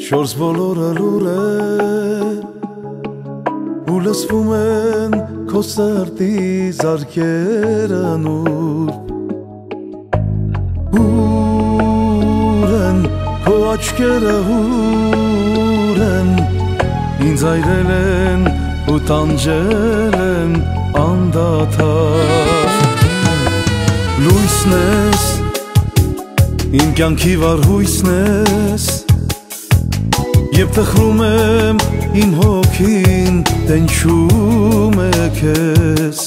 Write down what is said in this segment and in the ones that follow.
Շորս բոլորը լուր է ու լսվում են քո սրտի զարկերը նուր Ուր են քո աչքերը ուր են ինձ այրել են ու տանջել են անդադար Լույսն ես իմ կյանքի վարհույսն ես Եվ տխրում եմ իմ հոգին տենչում է քեզ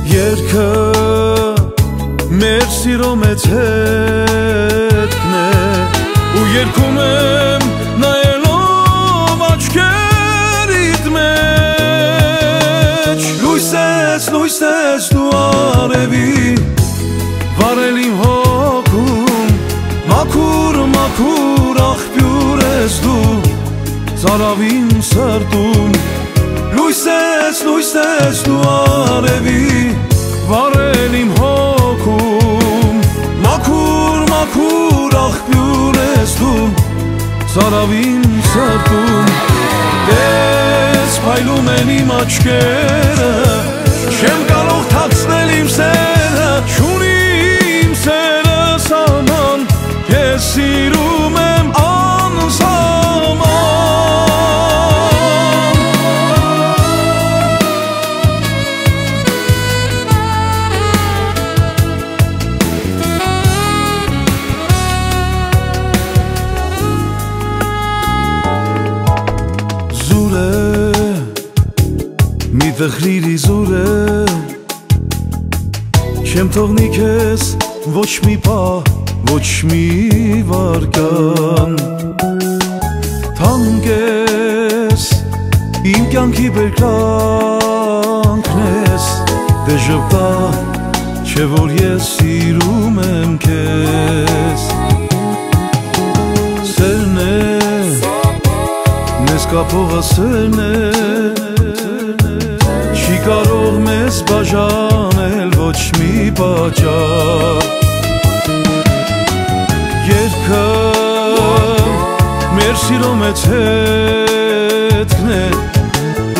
Երգը մեր սիրո մեծ հետքն է ու երգում եմ նայելով աչքերիդ մեջ Լույս ես դու արևի վարել իմ հոգում մաքուր աղբյուր ես դու ծարավին սրտում Լույս ես դու արևի վարել իմ հոգում մաքուր աղբյուր ես դու ծարավին սրտում Ես փայլում են իմ աչքերը չեմ կարող թաքցնել իմ սերը չունի իմ սերը սահման Ես սիրում եմ անսահման Զուր է, մի տխրիրի զուր է Չեմ թողնի քեզ ոչ մի պահ ոչ մի վարկան Թանկ ես, իմ կյանքի բերկրանքն ես Դե ժպտա, չէ որ ես սիրում եմ քեզ Սերն է, մեզ կապողը սերն է Չի կարող մեզ բաժանել ոչ մի պատճառ Երգը մեր սիրո մեծ հետքն է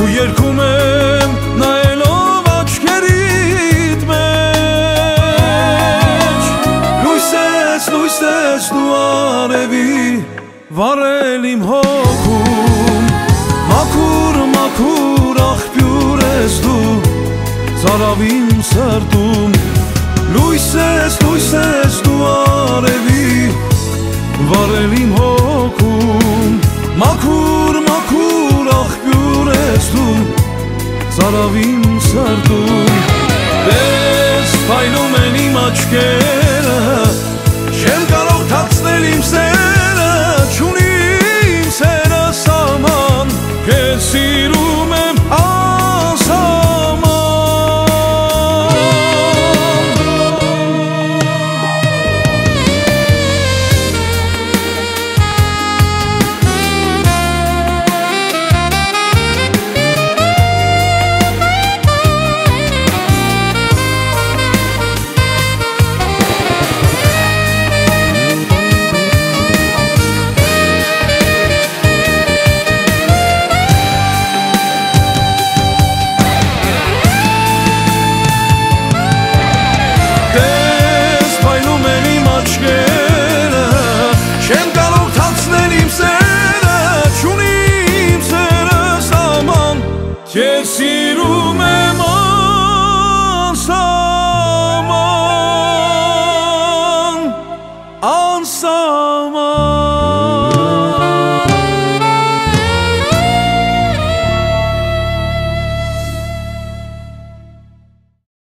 ու երգում եմ նայելով աչքերիդ մեջ Լույս ես դու արևի վարել իմ հոգում մաքուր աղբյուր ես դու ծարավին սրտում Լույս ես դու արևի վարել իմ հոգում մաքուր աղբյուր ես դու ծարավին սրտում Ես փայլում են իմ աչքերը